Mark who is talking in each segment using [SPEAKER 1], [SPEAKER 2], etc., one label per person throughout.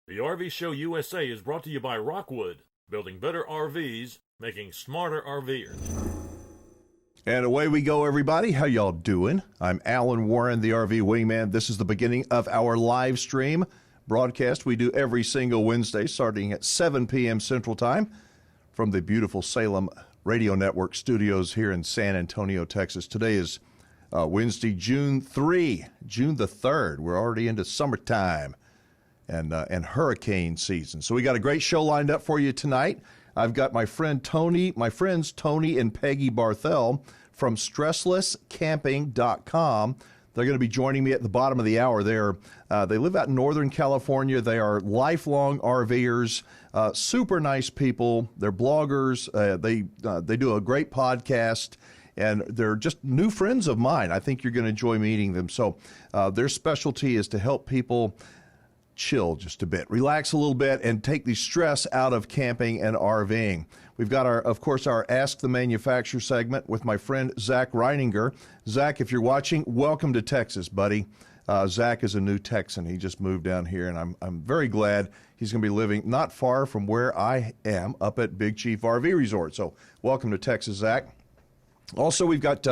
[SPEAKER 1] The RV Show USA is brought to you by Rockwood, building better RVs, making smarter RVers.
[SPEAKER 2] And away we go, everybody. How y'all doing? I'm Alan Warren, the RV Wingman. This is the beginning of our live stream broadcast we do every single Wednesday starting at 7 p.m. Central Time from the beautiful Salem Radio Network studios here in San Antonio, Texas. Today is Wednesday, June the 3rd. We're already into summertime and hurricane season. So we got a great show lined up for you tonight. I've got my friends Tony and Peggy Barthel from stresslesscamping.com. They're going to be joining me at the bottom of the hour. They live out in Northern California. They are lifelong RVers, super nice people. They're bloggers. They do a great podcast, and they're just new friends of mine. I think you're going to enjoy meeting them. So their specialty is to help people chill just a bit, relax a little bit, and take the stress out of camping and RVing. We've got of course, our Ask the Manufacturer segment with my friend Zach Reininger. Zach, if you're watching, welcome to Texas, buddy. Zach is a new Texan. He just moved down here, and I'm very glad he's going to be living not far from where I am, up at Big Chief RV Resort. So welcome to Texas, Zach. Also, we've got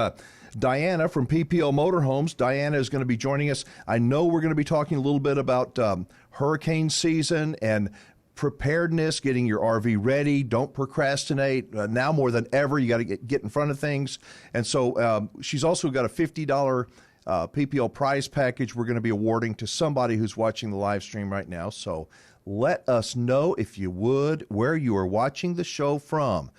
[SPEAKER 2] Diana from PPL Motorhomes. Diana is going to be joining us. I know we're going to be talking a little bit about hurricane season and preparedness, getting your RV ready. Don't procrastinate. Now more than ever, you got to get in front of things. And so she's also got a $50 PPL prize package we're going to be awarding to somebody who's watching the live stream right now. So let us know, if you would, where you are watching the show from.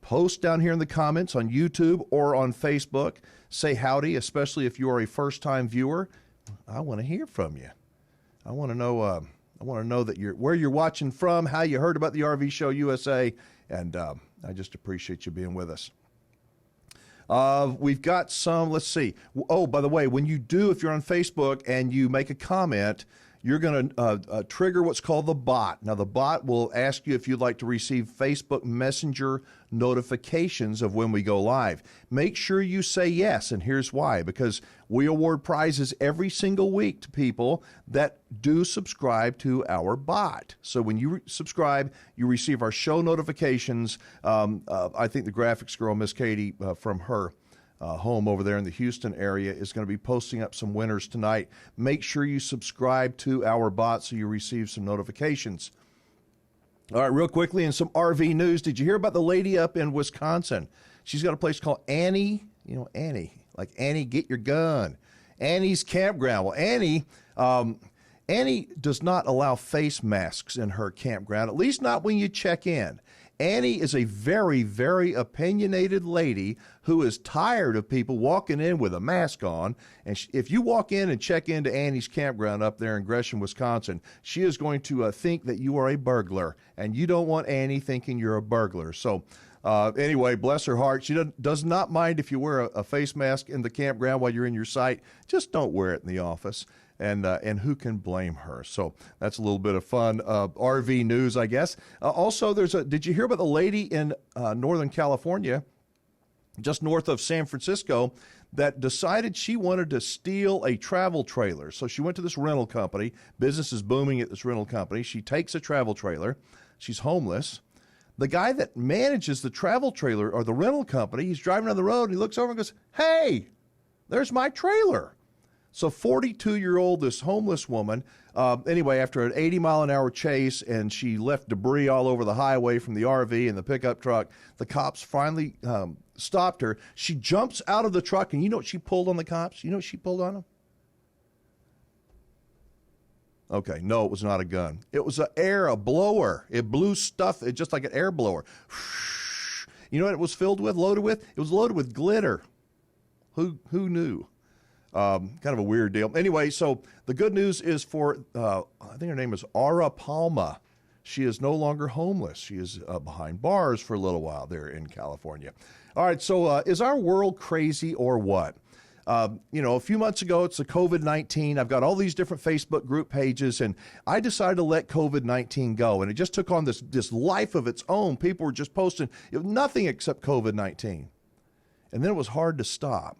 [SPEAKER 2] Post down here in the comments on YouTube or on Facebook. Say howdy, especially if you are a first-time viewer. I want to hear from you. I want to know. I want to know that where you're watching from, how you heard about the RV Show USA, and I just appreciate you being with us. We've got some. Let's see. Oh, by the way, if you're on Facebook and you make a comment, you're going to trigger what's called the bot. Now, the bot will ask you if you'd like to receive Facebook Messenger notifications of when we go live. Make sure you say yes, and here's why. Because we award prizes every single week to people that do subscribe to our bot. So when you subscribe, you receive our show notifications. I think the graphics girl, Miss Katie, from her home over there in the Houston area, is going to be posting up some winners tonight. Make sure you subscribe to our bot so you receive some notifications. All right, real quickly, in some RV news, did you hear about the lady up in Wisconsin? She's got a place called Annie, Annie, like Annie, get your gun. Annie's Campground. Well, Annie does not allow face masks in her campground, at least not when you check in. Annie is a very, very opinionated lady who is tired of people walking in with a mask on. And if you walk in and check into Annie's Campground up there in Gresham, Wisconsin, she is going to think that you are a burglar. And you don't want Annie thinking you're a burglar. So anyway, bless her heart. She does not mind if you wear a face mask in the campground while you're in your site. Just don't wear it in the office. And who can blame her? So that's a little bit of fun RV news, I guess. Also, did you hear about the lady in Northern California, just north of San Francisco, that decided she wanted to steal a travel trailer? So she went to this rental company. Business is booming at this rental company. She takes a travel trailer. She's homeless. The guy that manages the travel trailer, or the rental company, he's driving down the road, and he looks over and goes, "Hey, there's my trailer." So 42-year-old, this homeless woman, anyway, after an 80-mile-an-hour chase, and she left debris all over the highway from the RV and the pickup truck, the cops finally stopped her. She jumps out of the truck, and you know what she pulled on the cops? You know what she pulled on them? Okay, no, it was not a gun. It was a blower. It blew stuff, just like an air blower. You know what it was loaded with? It was loaded with glitter. Who knew? Kind of a weird deal. Anyway, so the good news is for, I think her name is Ara Palma. She is no longer homeless. She is behind bars for a little while there in California. All right, so is our world crazy or what? A few months ago, it's the COVID-19. I've got all these different Facebook group pages, and I decided to let COVID-19 go. And it just took on this life of its own. People were just posting nothing except COVID-19. And then it was hard to stop.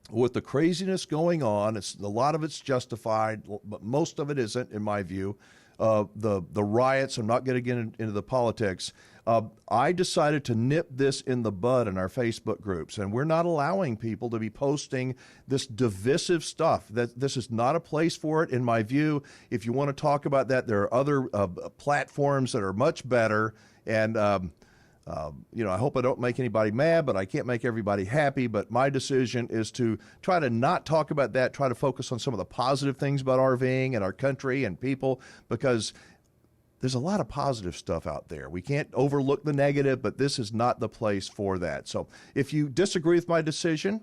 [SPEAKER 2] With the craziness going on, a lot of it's justified, but most of it isn't, in my view. the riots. I'm not going to get into the politics. I decided to nip this in the bud in our Facebook groups, and we're not allowing people to be posting this divisive stuff. That this is not a place for it, in my view. If you want to talk about that, there are other platforms that are much better. And I hope I don't make anybody mad, but I can't make everybody happy. But my decision is to try to not talk about that, try to focus on some of the positive things about RVing and our country and people, because there's a lot of positive stuff out there. We can't overlook the negative, but this is not the place for that. So if you disagree with my decision,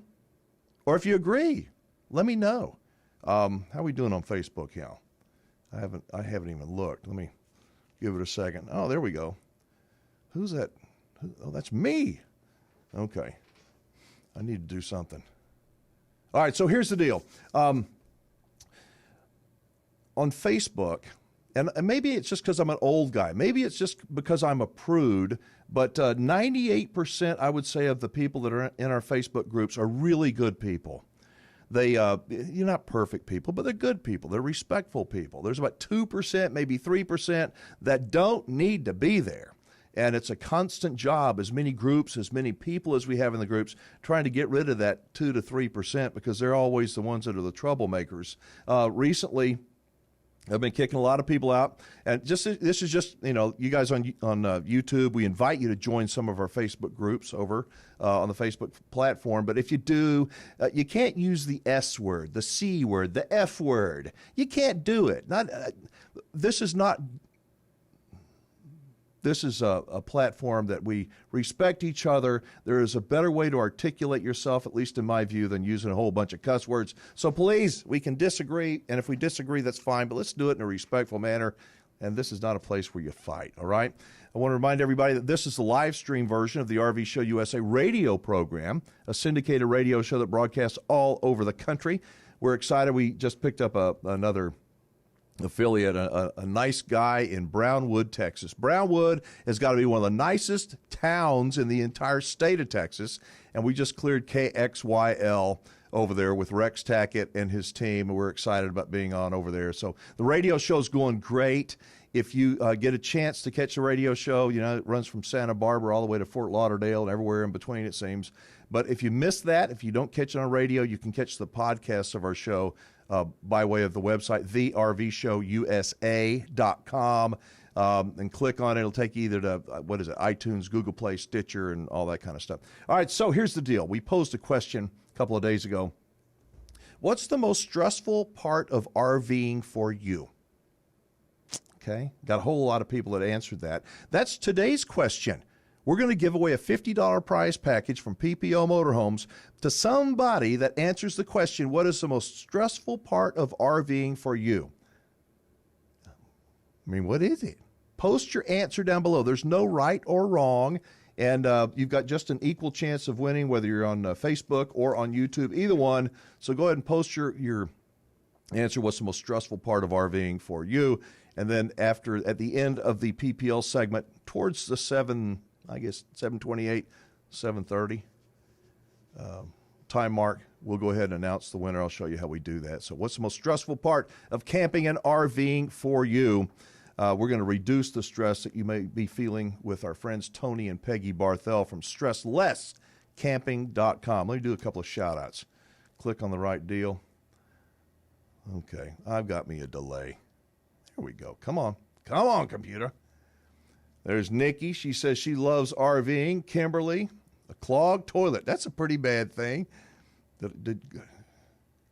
[SPEAKER 2] or if you agree, let me know. How are we doing on Facebook now? I haven't even looked. Let me give it a second. Oh, there we go. Who's that? Oh, that's me. Okay. I need to do something. All right, so here's the deal. On Facebook, and maybe it's just because I'm an old guy. Maybe it's just because I'm a prude, but 98%, I would say, of the people that are in our Facebook groups are really good people. You're not perfect people, but they're good people. They're respectful people. There's about 2%, maybe 3% that don't need to be there. And it's a constant job, as many groups, as many people as we have in the groups, trying to get rid of that 2 to 3%, because they're always the ones that are the troublemakers. Recently, I've been kicking a lot of people out, and this is just, you guys on YouTube, we invite you to join some of our Facebook groups over on the Facebook platform. But if you do, you can't use the S word, the C word, the F word. You can't do it. This is a platform that we respect each other. There is a better way to articulate yourself, at least in my view, than using a whole bunch of cuss words. So please, we can disagree, and if we disagree, that's fine, but let's do it in a respectful manner, and this is not a place where you fight, all right? I want to remind everybody that this is the live stream version of the RV Show USA radio program, a syndicated radio show that broadcasts all over the country. We're excited. We just picked up another affiliate, a nice guy in Brownwood, Texas. Brownwood has got to be one of the nicest towns in the entire state of Texas, and we just cleared KXYL over there with Rex Tackett and his team, and we're excited about being on over there. So the radio show's going great. If you get a chance to catch the radio show, it runs from Santa Barbara all the way to Fort Lauderdale and everywhere in between, it seems. But if you miss that, if you don't catch it on radio, you can catch the podcasts of our show by way of the website, thervshowusa.com, and click on it. It'll take you either to, iTunes, Google Play, Stitcher, and all that kind of stuff. All right, so here's the deal. We posed a question a couple of days ago. What's the most stressful part of RVing for you? Okay, got a whole lot of people that answered that. That's today's question. We're going to give away a $50 prize package from PPO Motorhomes to somebody that answers the question, what is the most stressful part of RVing for you? I mean, what is it? Post your answer down below. There's no right or wrong, and you've got just an equal chance of winning, whether you're on Facebook or on YouTube, either one. So go ahead and post your answer, what's the most stressful part of RVing for you. And then at the end of the PPL segment, towards the 7:28, 7:30 time mark, we'll go ahead and announce the winner. I'll show you how we do that. So what's the most stressful part of camping and RVing for you? We're going to reduce the stress that you may be feeling with our friends Tony and Peggy Barthel from StresslessCamping.com. Let me do a couple of shout-outs. Click on the right deal. Okay, I've got me a delay. There we go. Come on, computer. There's Nikki. She says she loves RVing. Kimberly, a clogged toilet. That's a pretty bad thing.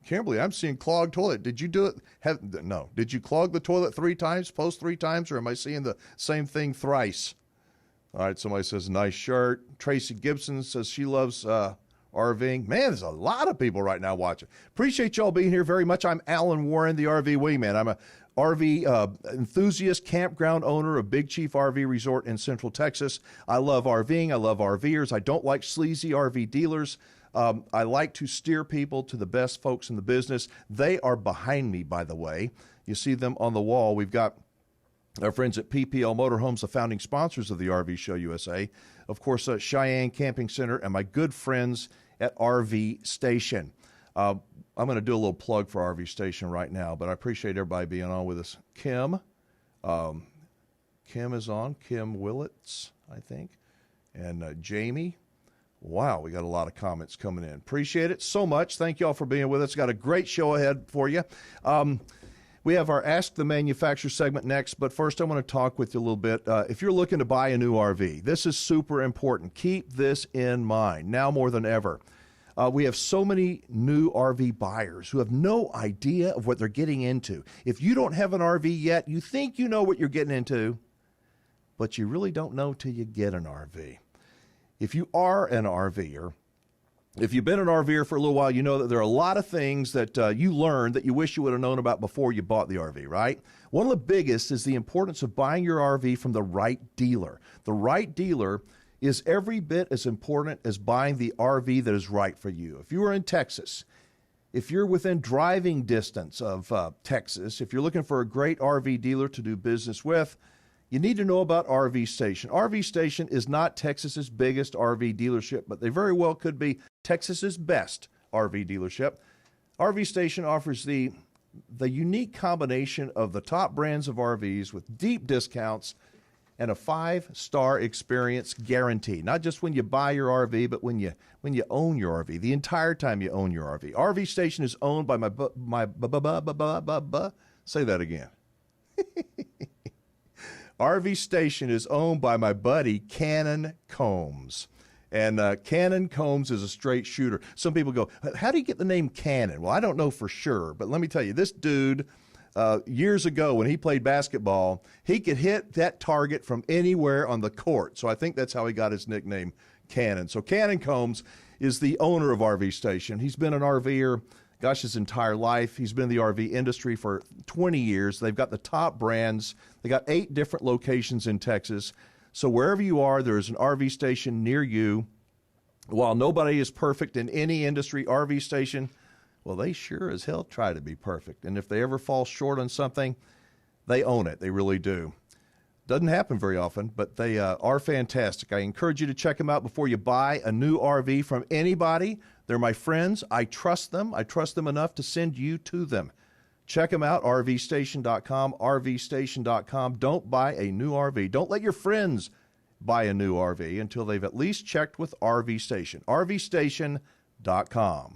[SPEAKER 2] Kimberly, I'm seeing clogged toilet. Did you do it? No. Did you clog the toilet 3 times, post 3 times, or am I seeing the same thing thrice? All right, somebody says, nice shirt. Tracy Gibson says she loves RVing. Man, there's a lot of people right now watching. Appreciate y'all being here very much. I'm Alan Warren, the RV Wingman. I'm a RV enthusiast, campground owner of Big Chief RV Resort in Central Texas. I love RVing. I love RVers. I don't like sleazy RV dealers. I like to steer people to the best folks in the business. They are behind me, by the way. You see them on the wall. We've got our friends at PPL Motorhomes, the founding sponsors of the RV Show USA. Of course, Cheyenne Camping Center, and my good friends at RV Station. I'm going to do a little plug for RV Station right now, but I appreciate everybody being on with us. Kim, Kim is on, Kim Willits, I think, and Jamie. Wow, we got a lot of comments coming in. Appreciate it so much. Thank you all for being with us. Got a great show ahead for you. We have our Ask the Manufacturer segment next, but first I want to talk with you a little bit. If you're looking to buy a new RV, this is super important. Keep this in mind now more than ever. We have so many new RV buyers who have no idea of what they're getting into. If you don't have an RV yet, you think you know what you're getting into, but you really don't know till you get an RV. If you are an RVer, if you've been an RVer for a little while, you know that there are a lot of things that you learned that you wish you would have known about before you bought the RV, right? One of the biggest is the importance of buying your RV from the right dealer. The right dealer is every bit as important as buying the RV that is right for you. If you are in Texas, if you're within driving distance of Texas, if you're looking for a great RV dealer to do business with, you need to know about RV Station. RV Station is not Texas's biggest RV dealership, but they very well could be Texas's best RV dealership. RV Station offers the unique combination of the top brands of RVs with deep discounts and a 5-star experience guarantee. Not just when you buy your RV, but when you own your RV, the entire time you own your RV. RV Station is owned by say that again. RV Station is owned by my buddy Cannon Combs. And Cannon Combs is a straight shooter. Some people go, how do you get the name Cannon? Well, I don't know for sure, but let me tell you, this dude, years ago when he played basketball, he could hit that target from anywhere on the court. So I think that's how he got his nickname, Cannon. So Cannon Combs is the owner of RV Station. He's been an RVer, gosh, his entire life. He's been in the RV industry for 20 years. They've got the top brands. They got 8 different locations in Texas. So wherever you are, there is an RV Station near you. While nobody is perfect in any industry, RV Station, well, they sure as hell try to be perfect. And if they ever fall short on something, they own it. They really do. Doesn't happen very often, but they are fantastic. I encourage you to check them out before you buy a new RV from anybody. They're my friends. I trust them. I trust them enough to send you to them. Check them out, rvstation.com, rvstation.com. Don't buy a new RV. Don't let your friends buy a new RV until they've at least checked with RV Station, rvstation.com.